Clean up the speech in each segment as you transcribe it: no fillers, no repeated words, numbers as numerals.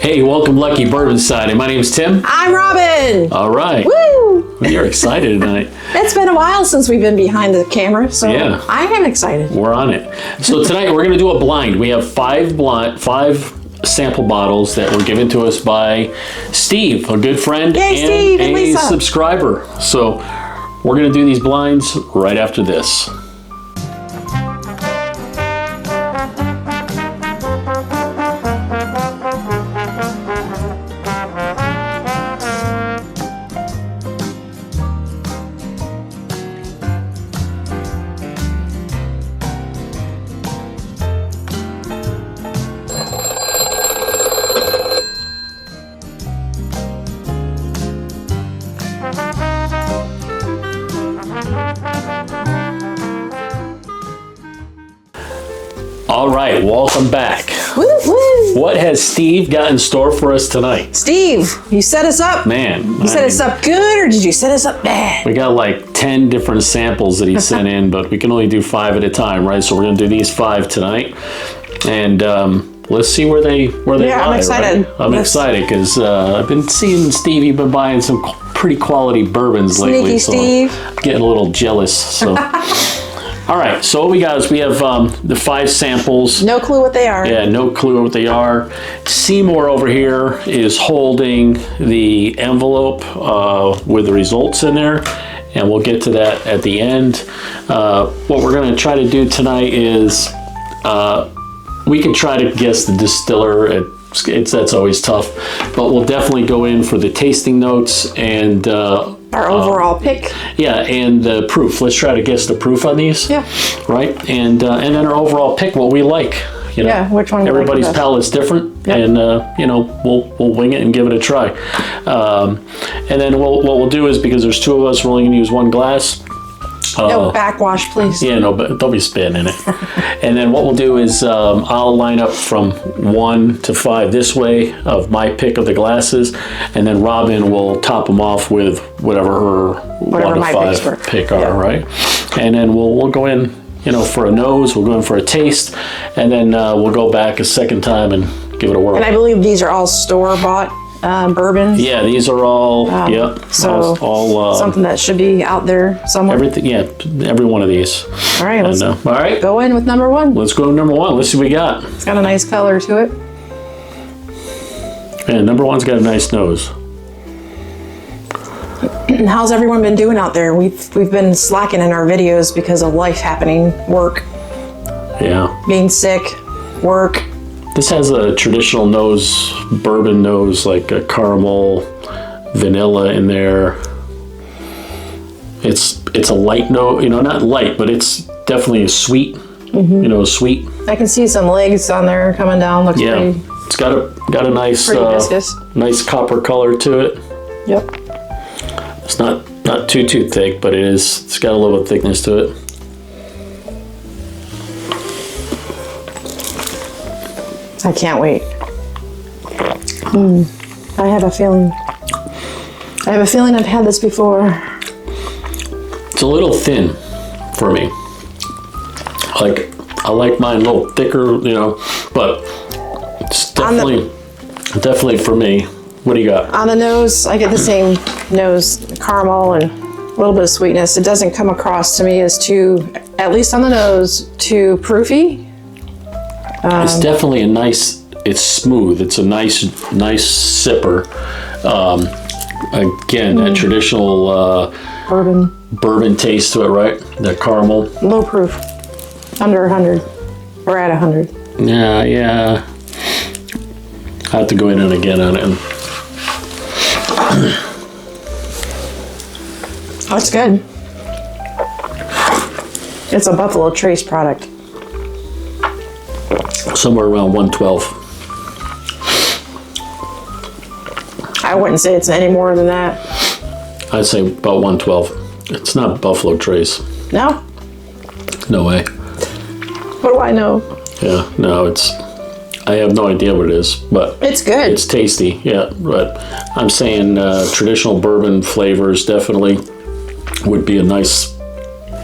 Hey, welcome Lucky Bourbon Society. My name's Tim. I'm Robin. All right. Woo! You're excited tonight. It's been a while since we've been behind the camera, so Yeah. I am excited. We're on it. So tonight we're going to do a blind. We have five sample bottles that were given to us by Steve, a good friend Yay, and Steve and a Lisa. subscriber. So we're going to do these blinds right after this. All right, welcome back. Woo, woo. What has Steve got in store for us tonight? Steve, you set us up. Man. You set us up good, or did you set us up bad? We got like 10 different samples that he sent in, but we can only do 5 at a time, right? So we're going to do these 5 tonight. And let's see where they lie, I'm excited. Right? I'm excited because I've been seeing Steve, you've been buying some pretty quality bourbons lately. Sneaky So Steve. I'm getting a little jealous. So. All right, so what we got is we have the 5 samples. No clue what they are. Yeah, no clue what they are. Seymour over here is holding the envelope with the results in there, and we'll get to that at the end. What we're going to try to do tonight is we can try to guess the distiller. That's always tough, but we'll definitely go in for the tasting notes and Our overall pick. yeah, and the proof. Let's try to guess the proof on these. Yeah. Right, and then our overall pick, what we like. You know, Yeah, which one we like everybody's the best. palate's different, Yep. and you know, we'll wing it and give it a try. And then what we'll do is, because there's 2 of us, we're only going to use 1 glass. No backwash, please. Yeah, no, but don't be spitting in it. And then what we'll do is I'll line up from 1 to 5 this way of my pick of the glasses, and then Robin will top them off with whatever her 1 to my picks 5 were. pick are, Yeah. right? And then we'll go in, you know, for a nose, we'll go in for a taste, and then we'll go back a second time and give it a whirl. And I believe these are all store-bought bourbons. Yeah, these are all, yep, So all something that should be out there somewhere. everything, yeah, every one of these. All right, let's And, all right, go in with number 1. let's go to number 1. Let's see what we got. It's got a nice color to it. And number 1's got a nice nose. And how's everyone been doing out there? We've been slacking in our videos because of life happening, work, Yeah. being sick, work. This has a traditional nose, bourbon nose, like a caramel, vanilla in there. It's a light note, you know, not light, but it's definitely a sweet, you know, sweet. I can see some legs on there coming down. Looks Yeah. pretty. It's got a nice, Pretty viscous. nice copper color to it. Yep. It's not too thick, but it's got a little bit of thickness to it. I can't wait. I have a feeling. I've had this before. It's a little thin for me. Like, I like mine a little thicker, you know, but it's definitely for me. What do you got? On the nose, I get the same nose, caramel and a little bit of sweetness. It doesn't come across to me as too, at least on the nose, too proofy. It's definitely a nice, it's smooth. It's a nice sipper. Again, that traditional bourbon taste to it, right? That caramel. Low proof, under 100, or at 100. Yeah. I have to go in and again on it. That's good. It's a Buffalo Trace product. Somewhere around 112. I wouldn't say it's any more than that. I'd say about 112. It's not Buffalo Trace. No? No way. What do I know? Yeah, no, I have no idea what it is, but It's good. it's tasty, yeah. But I'm saying traditional bourbon flavors definitely would be a nice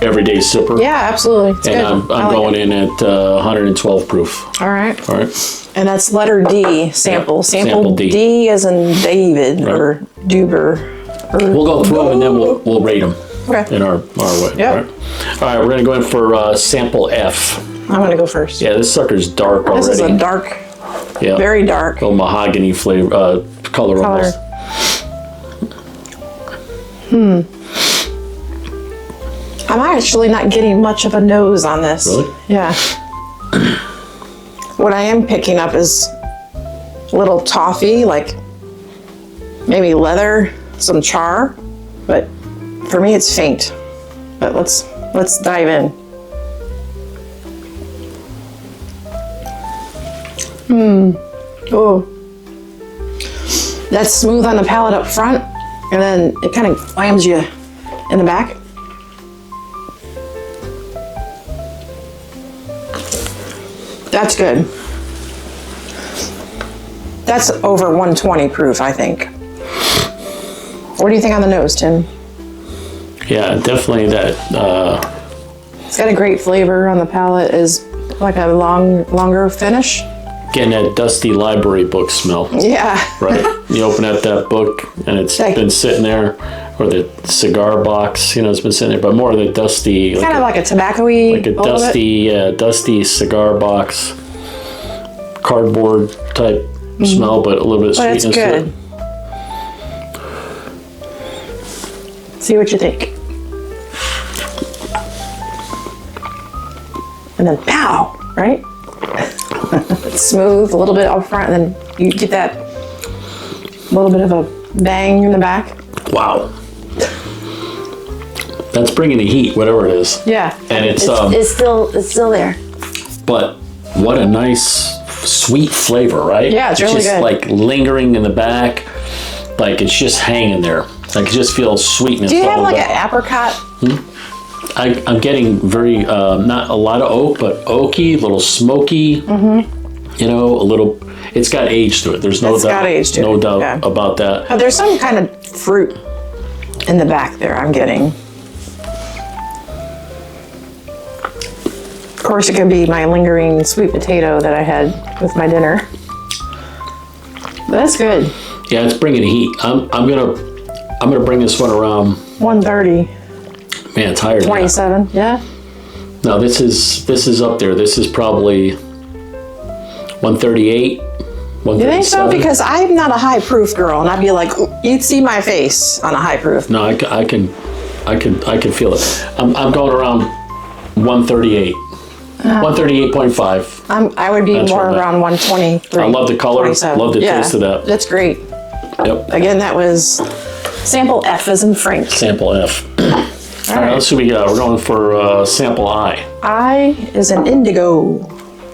everyday sipper. Yeah, absolutely. It's And good. I'm I like going it. in at 112 proof. All right. All right. And that's letter D, sample. Yeah, Sample sample D. D as in David or Duber. We'll go through them and then we'll rate them Okay. in our way. Yep. All right. All right, we're going to go in for sample F. I'm going to go first. Yeah, this sucker's dark already. This is a dark, yeah. very dark Little mahogany flavor, color almost. I'm actually not getting much of a nose on this. Really? Yeah. What I am picking up is a little toffee, like maybe leather, some char, but for me it's faint. But let's dive in. Oh. That's smooth on the palate up front, and then it kind of slams you in the back. That's good. That's over 120 proof, I think. What do you think on the nose, Tim? Yeah, definitely that. It's got a great flavor on the palate. Is like a longer finish. Getting that dusty library book smell, Yeah. right? You open up that book and it's Like- been sitting there, or the cigar box, it's been sitting there, but more of the dusty, Kind of like a tobacco-y. like a dusty cigar box, cardboard type smell, but a little bit of But it's sweetness to it. good. See what you think. And then pow, right? It's smooth, a little bit up front, and then you get that little bit of a bang in the back. Wow. That's bringing the heat, whatever it is. Yeah. And it's still there. but what a nice sweet flavor, right? Yeah, it's really just good. like lingering in the back, like it's just hanging there. Like it just feels sweetness. Do you have all like over. an apricot? I'm getting very not a lot of oak, but oaky, a little smoky. A little. It's got age to it. There's no It's doubt. got age to no it, doubt yeah. about that. Oh, there's some kind of fruit in the back there I'm getting. Of course, it could be my lingering sweet potato that I had with my dinner. But that's good. Yeah, it's bringing the heat. I'm gonna bring this one around. 130, Man, it's higher than that. 27, yeah? No, this is up there. This is probably 138. You think so? Because I'm not a high proof girl, and I'd be like, you'd see my face on a high proof. No, I can feel it. I'm going around 138, 138.5. I would be That's more right. around 123. I love the color. 27. Love the taste of that. That's great. Yep. Again, that was sample F as in Frank. Sample F. All right, let's see what we got. We're going for sample I. I is an indigo.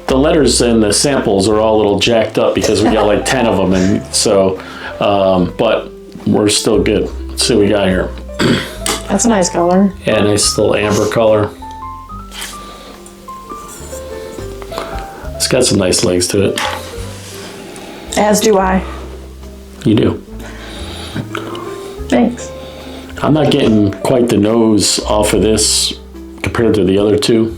The letters in the samples are all a little jacked up because we got like 10 of them, and so, but we're still good. Let's see what we got here. That's a nice color. Yeah, nice little amber color. It's got some nice legs to it. As do I. You do. Thanks. I'm not getting quite the nose off of this compared to the other two.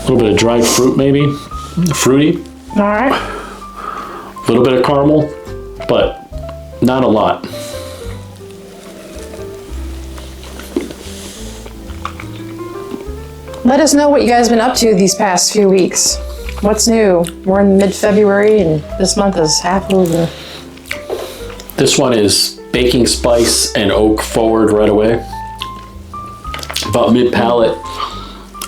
A little bit of dried fruit, maybe. Fruity. All right. A little bit of caramel, but not a lot. Let us know what you guys have been up to these past few weeks. What's new? We're in mid-February, and this month is half over. This one is baking spice and oak forward right away. About mid-palate,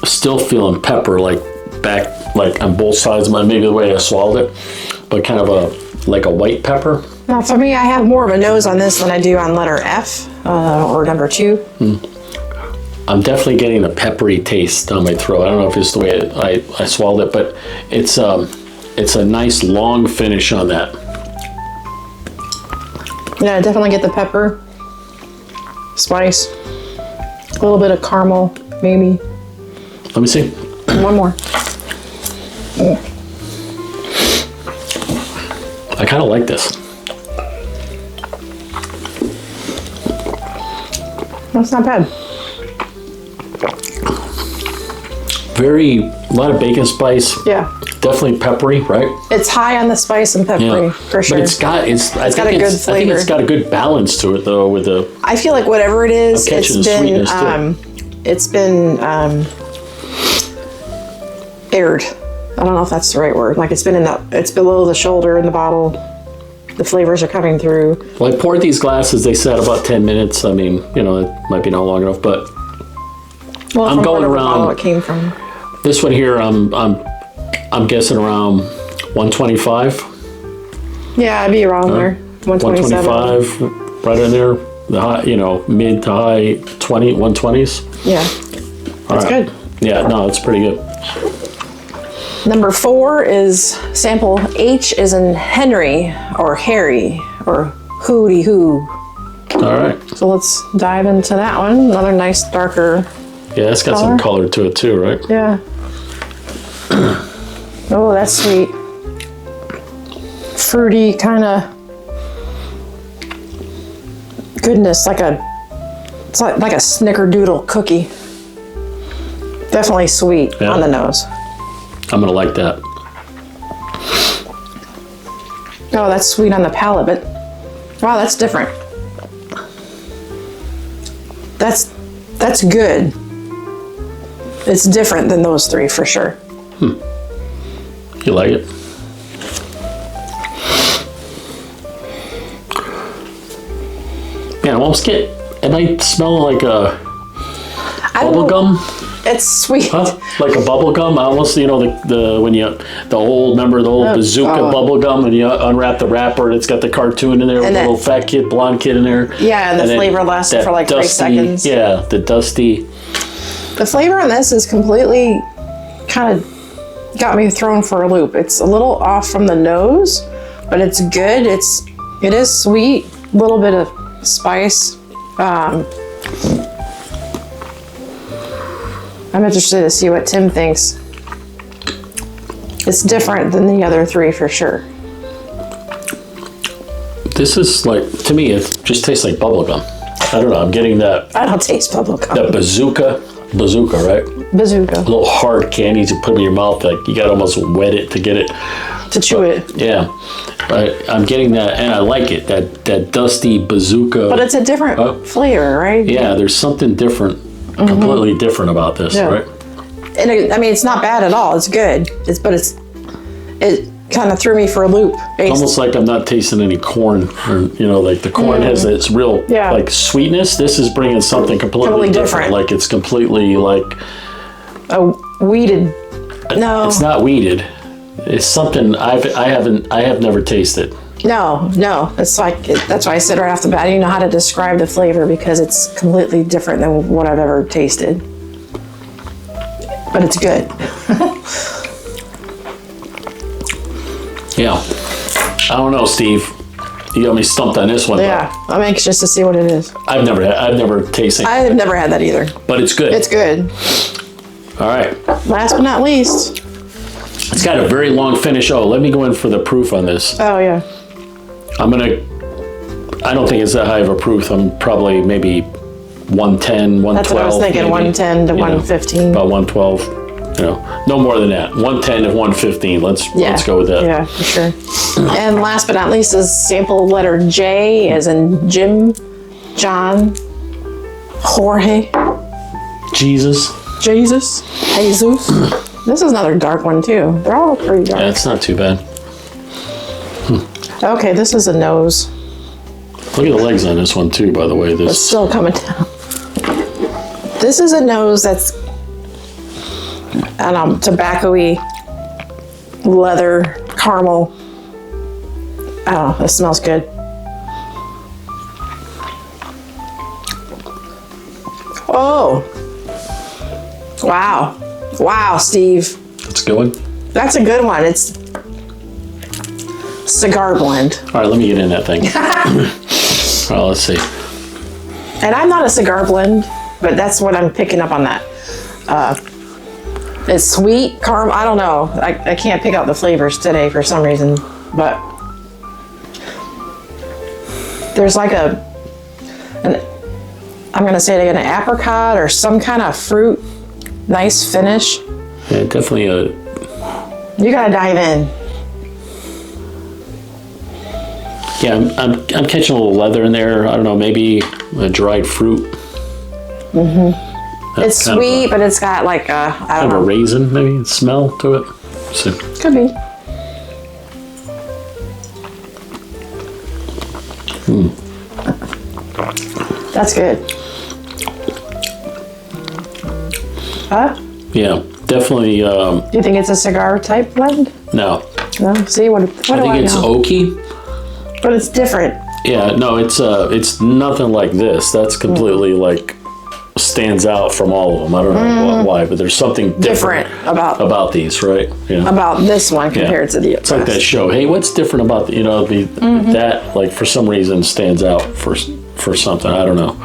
still feeling pepper like back, like on both sides of my, maybe the way I swallowed it, but kind of like a white pepper. Now, for me, I have more of a nose on this than I do on letter F or number 2. I'm definitely getting a peppery taste on my throat. I don't know if it's the way I swallowed it, but it's a nice long finish on that. Yeah, I definitely get the pepper, spice, a little bit of caramel, maybe. Let me see. One more. I kind of like this. That's not bad. A lot of bacon spice. Yeah. Definitely peppery, right? It's high on the spice and peppery, for sure. But I think it's got a good balance to it, though, with the... I feel like whatever it is, it's been aired. I don't know if that's the right word. Like it's below the shoulder in the bottle. The flavors are coming through. Well, I poured these glasses. They sat about 10 minutes. I mean, it might be not long enough, but I'm going around. It came from. This one here, I'm guessing around 125. Yeah, I'd be around there. 127. 125, right in there. The high, mid to high 120s. Yeah, that's good. Yeah, no, it's pretty good. Number 4 is sample H is in Henry or Harry or Hootie Hoo. All right. So let's dive into that one. Another nice darker. Yeah, it's got some color to it too, right? Yeah. Oh, that's sweet. Fruity kind of goodness, it's like a snickerdoodle cookie. Definitely sweet on the nose. I'm gonna like that. Oh, that's sweet on the palate, but wow, that's different. That's good. It's different than those 3 for sure. You like it? Man, I'm almost am I smelling like a bubble gum? It's sweet. Huh? Like a bubble gum? I almost, the old bazooka bubble gum, and you unwrap the wrapper and it's got the cartoon in there with a little fat kid, blonde kid in there. Yeah, and the flavor lasts for like 3 seconds. Yeah, the dusty. The flavor on this is completely kind of got me thrown for a loop. It's a little off from the nose, but it's good. It is sweet, a little bit of spice. I'm interested to see what Tim thinks. It's different than the other 3 for sure. This is to me, it just tastes like bubble gum. I don't know, I'm getting that. I don't taste bubble gum. That bazooka, right? Bazooka. A little hard candy to put in your mouth, like you got to almost wet it to get it. To chew it. Yeah. I'm getting that, and I like it, that dusty bazooka. But it's a different flavor, right? Yeah, there's something different, completely different about this, right? And it's not bad at all. It's good. It kind of threw me for a loop. Almost like I'm not tasting any corn, or like the corn has its real like sweetness. This is bringing something completely different. Like it's completely like a weeded. No, it's not weeded. It's something I have never tasted. No. It's that's why I said right off the bat, I don't know how to describe the flavor because it's completely different than what I've ever tasted. But it's good. Yeah. I don't know, Steve. You got me stumped on this one. Yeah, I'm anxious to see what it is. I've never tasted it. I've never had that either. But it's good. It's good. All right. Last but not least. It's got a very long finish. Oh, let me go in for the proof on this. Oh, yeah. I don't think it's that high of a proof. I'm probably maybe 110, 112. That's what I was thinking, maybe, 110 to 115. About 112. No more than that. 110 to 115. Let's go with that. Yeah, for sure. And last but not least is sample letter J, as in Jim, John, Jorge, Jesus. Jesus. This is another dark one too. They're all pretty dark. Yeah, it's not too bad. Okay, this is a nose. Look at the legs on this one too, by the way. It's still coming down. This is a nose that's tobacco-y, leather, caramel. I don't know, it smells good. Oh. Wow. Wow, Steve. That's a good one. That's a good one. It's cigar blend. All right, let me get in that thing. Well, let's see. And I'm not a cigar blend, but that's what I'm picking up on that. It's sweet, caramel. I don't know. I can't pick out the flavors today for some reason, but there's like I'm gonna say they get an apricot or some kind of fruit. Nice finish. Yeah, definitely a. You gotta dive in. Yeah, I'm catching a little leather in there. I don't know, maybe a dried fruit. It's sweet, but it's got like a, I don't Kind of a know. raisin, maybe smell to it. So, Could be. That's good. Huh? yeah, definitely. Do you think it's a cigar type blend? No, No. See what? What do I think it's know? oaky. But it's different. Yeah, no, it's nothing like this. That's completely like stands out from all of them. I don't know why, but there's something different about these, right? Yeah. About this one compared to the. It's like that show. Hey, what's different about that? Like for some reason stands out for something. I don't know.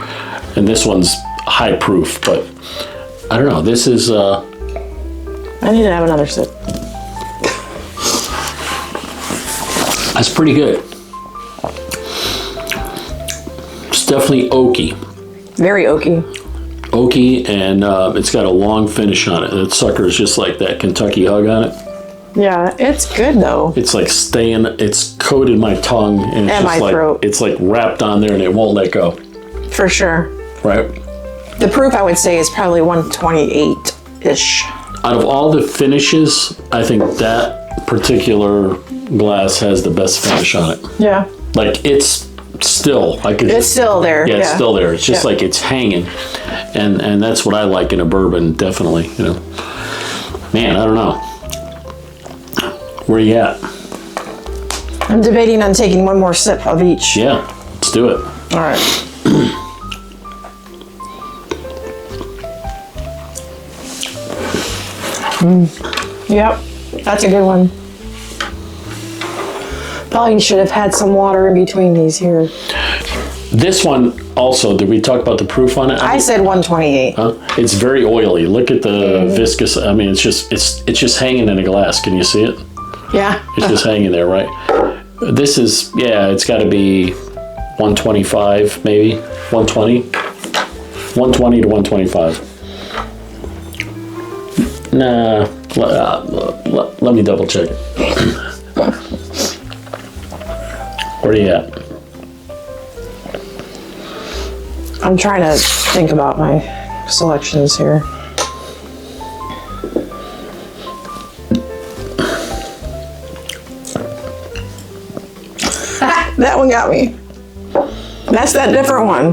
And this one's high proof, but I don't know. This is. I need to have another sip. That's pretty good. It's definitely oaky. Very oaky. Oaky, and it's got a long finish on it. That sucker is just like that Kentucky hug on it. Yeah, it's good though. It's like it's coated my tongue and it's And just my like throat. it's like wrapped on there and it won't let go. For sure. Right? The proof I would say is probably 128-ish. Out of all the finishes, I think that particular glass has the best finish on it. Yeah. Like it's still It's still there. yeah, it's still there. It's just like it's hanging. And that's what I like in a bourbon, definitely, you know. Man, I don't know. Where you at? I'm debating on taking one more sip of each. Yeah, let's do it. All right. Yep, that's a good one. Probably should have had some water in between these here. This one also, did we talk about the proof on it? I said 128. Huh? It's very oily. Look at the viscous. I mean, it's just hanging in a glass. Can you see it? Yeah. It's just hanging there, right? This is, yeah, it's got to be 125, maybe 120, 120 to 125. Nah, let me double check it. Where are you at? I'm trying to think about my selections here. That one got me. That's that different one.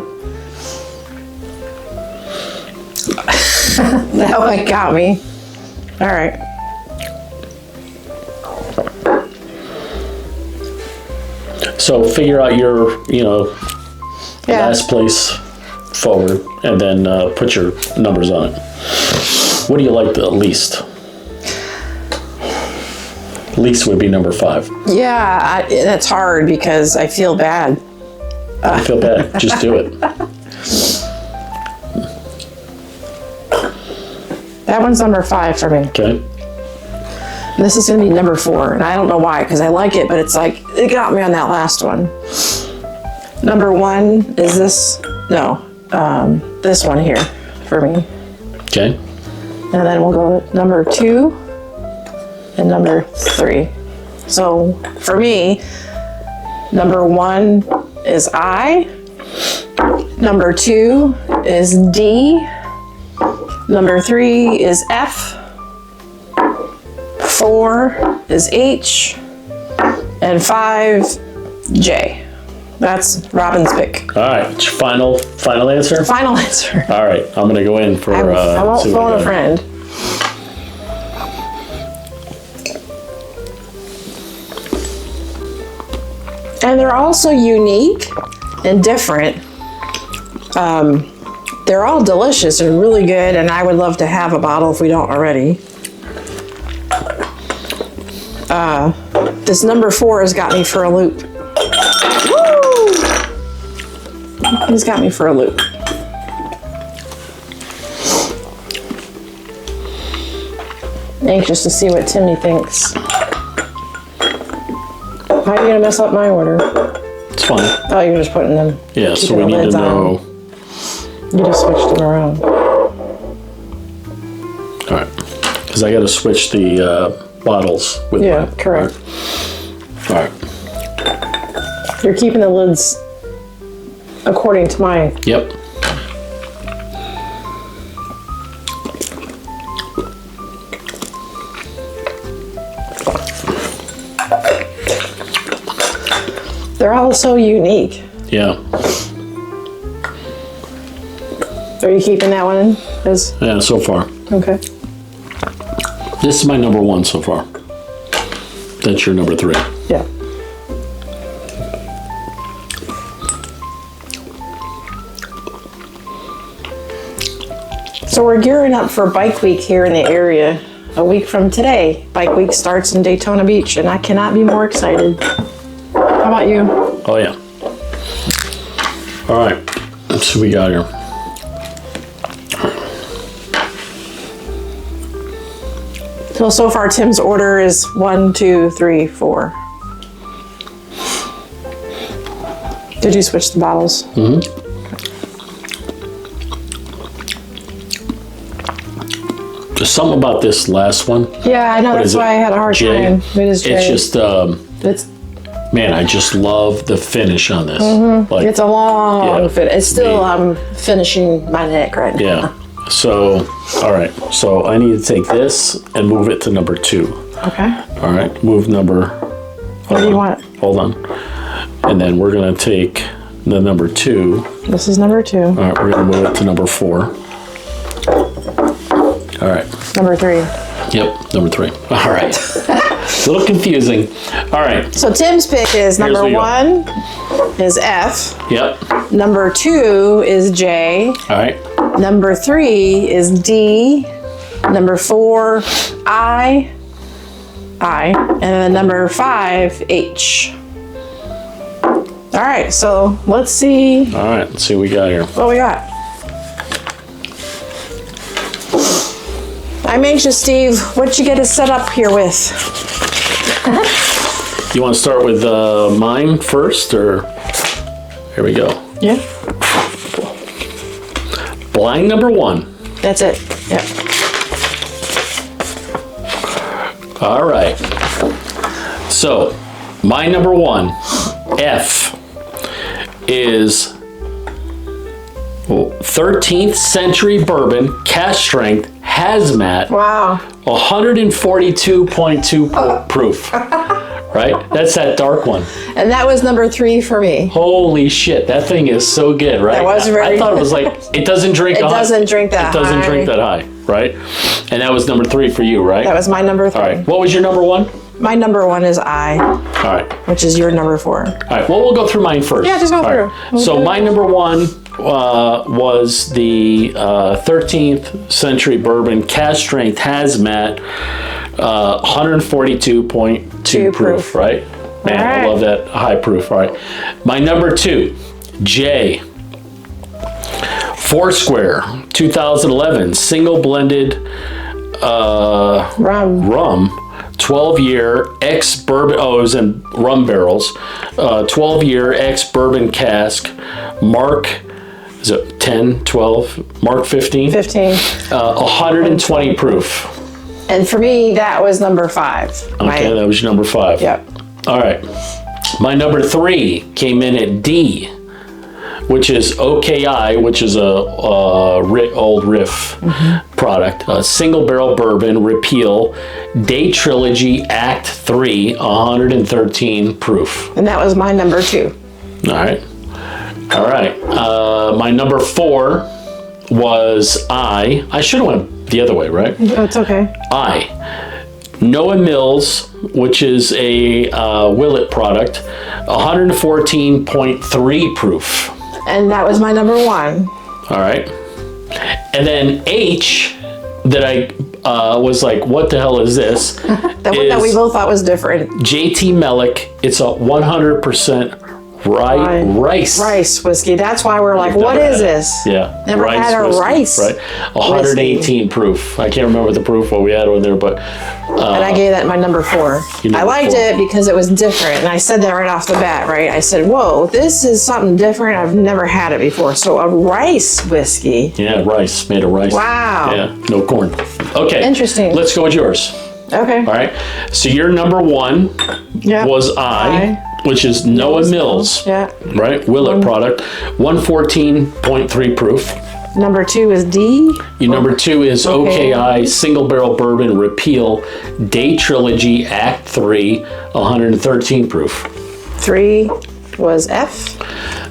That one got me. All right. So figure out your, Yeah. last place forward, and then put your numbers on it. What do you like the least? Least would be number 5. Yeah, that's hard because I feel bad. I feel bad. Just do it. That one's number 5 for me. Okay. This is gonna be number 4, and I don't know why, because I like it, but it's like, it got me on that last one. Number 1 is this, no, this one here for me. Okay. And then we'll go number 2 and number 3. So for me, number 1 is I, number 2 is D, number 3 is F, 4 is H, and 5 J. That's Robin's pick. All right. It's your final answer? Final answer. All right. I'm going to go in for... I won't see what phone we a got. friend. And they're also unique and different. They're all delicious and really good, and I would love to have a bottle if we don't already. This number 4 has got me for a loop. Woo! He's got me for a loop. Anxious to see what Timmy thinks. How are you gonna mess up my order? It's fine. Oh, you're just putting them. Yeah, so keeping we the need to lids on. know You just switched them around. All right. Because I got to switch the bottles with Yeah, mine. correct. All right. You're keeping the lids according to mine. Yep. They're all so unique. Yeah. Are you keeping that one? Yeah, so far. Okay. This is my number 1 so far. That's your number 3. Yeah. So we're gearing up for Bike Week here in the area. A week from today, Bike Week starts in Daytona Beach, and I cannot be more excited. How about you? Oh, yeah. All right. Let's see what we got here. So far, Tim's order is 1, 2, 3, 4. Did you switch the bottles? Mm-hmm. There's something about this last one. Yeah, I know. That's why I had a hard time. It is J. It's just, It's man, I just love the finish on this. Like, it's a long Yeah. fit. It's still I'm finishing my neck right now. yeah. So, all right. So I need to take this and move it to number 2. Okay. All right. Move number. What do you want? Hold on. And then we're going to take the number 2. This is number 2. All right. We're going to move it to number 4. All right. Number 3. Yep. Number 3. All right. A little confusing. All right. So Tim's pick is number we go. 1 is F. Yep. Number 2 is J. All right. Number 3 is D. Number 4, I. And then number 5, H. All right, so let's see All right. Let's see what we got here. what we got. I'm anxious, Steve. What you get us set up here with? You want to start with mine first, or here we go. Yeah. Blind number 1. That's it. Yep. All right. So, my number 1, F, is 13th century bourbon, cask strength, hazmat, Wow. 142.2 proof. Right? That's that dark one. And that was number 3 for me. Holy shit, that thing is so good, right? That was very I thought it was like, it doesn't drink It doesn't drink that It doesn't high. drink that high, right? And that was number 3 for you, right? That was my number 3. All right. What was your number 1? My number 1 is I, All right. which is your number 4. All right. Well, we'll go through mine first. Yeah, just go All through. right. So my number 1 was the 13th century bourbon, cask strength, hazmat, 142.2 proof, right? Man, All right. I love that high proof. All right. My number 2, J. Foursquare, 2011, single blended rum, 12-year ex-bourbon, it was in rum barrels, 12-year ex-bourbon cask, Mark, is it 10, 12, Mark 15? 15. 120 proof. And for me, that was number 5. Okay, that was your number 5. Yep. All right. My number 3 came in at D, which is OKI, which is a old riff product. A single barrel bourbon, repeal, Day Trilogy, Act 3, 113 proof. And that was my number 2. All right. All right. My number 4 was I. I should have went the other way, right? That's okay. I. Noah Mills, which is a Willet product, 114.3 proof. And that was my number 1. All right. And then H, that I was like, what the hell is this? The one that we both thought was different. JT Mellick. It's a 100% rice whiskey. That's why we're like, what is this? Yeah. Never had a whiskey, rice. Right. 118 proof. I can't remember the proof what we had on there, but. And I gave that my number 4. I liked it because it was different. And I said that right off the bat, right? I said, whoa, this is something different. I've never had it before. So a rice whiskey. Yeah, rice. Made of rice. Wow. Yeah, no corn. Okay. Interesting. Let's go with yours. Okay. All right. So your number 1 was which is Noah Mills. Yeah. Right? Willet product. 114.3 proof. Number 2 is D. Your number 2 is OKI Single Barrel Bourbon Repeal Day Trilogy Act 3, 113 proof. 3 was F.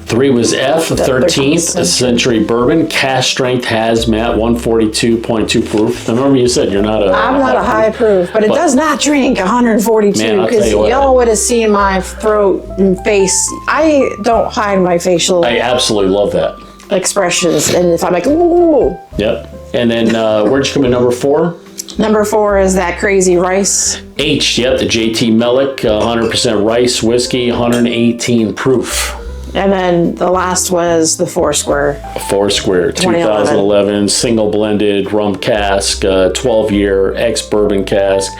3 was F, 13th Century Bourbon, Cask Strength Hazmat, 142.2 proof. I remember you said you're not a... I'm not a high proof, but it does not drink 142 because y'all would have seen my throat and face. I don't hide my facial I absolutely love that. expressions. And if I'm like, ooh. Yep. And then where'd you come in number 4? Number 4 is that crazy rice. H, yep, the JT Mellick, 100% rice whiskey, 118 proof. And then the last was the Foursquare. Foursquare, 2011 single blended rum cask, 12-year ex-bourbon cask,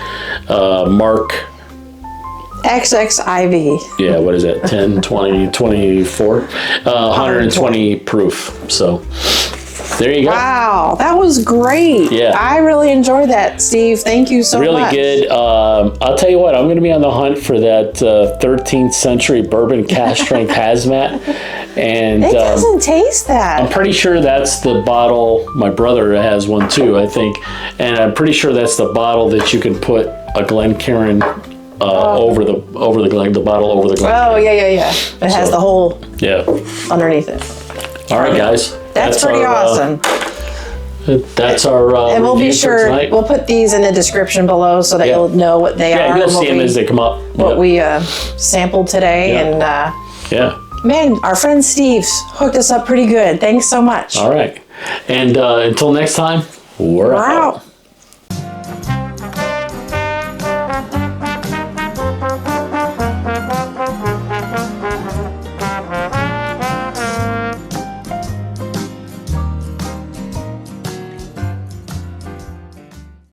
Mark. XXIV. Yeah, what is that? 10, 20, 24? 120 proof. So there you go. Wow, that was great. Yeah. I really enjoyed that, Steve. Thank you so really much. Really good. I'll tell you what, I'm going to be on the hunt for that 13th century bourbon cask strength hazmat. And it doesn't taste that. I'm pretty sure that's the bottle. My brother has one too, I think. And I'm pretty sure that's the bottle that you can put a Glencairn over the bottle over the Glencairn. Oh, yeah. It has the hole underneath it. All right, guys. That's pretty awesome. That's our and we'll be sure we'll put these in the description below so that you'll know what they are. Yeah, you'll see them as they come up. What we sampled today, and man, our friend Steve hooked us up pretty good. Thanks so much. All right, and until next time, we're out.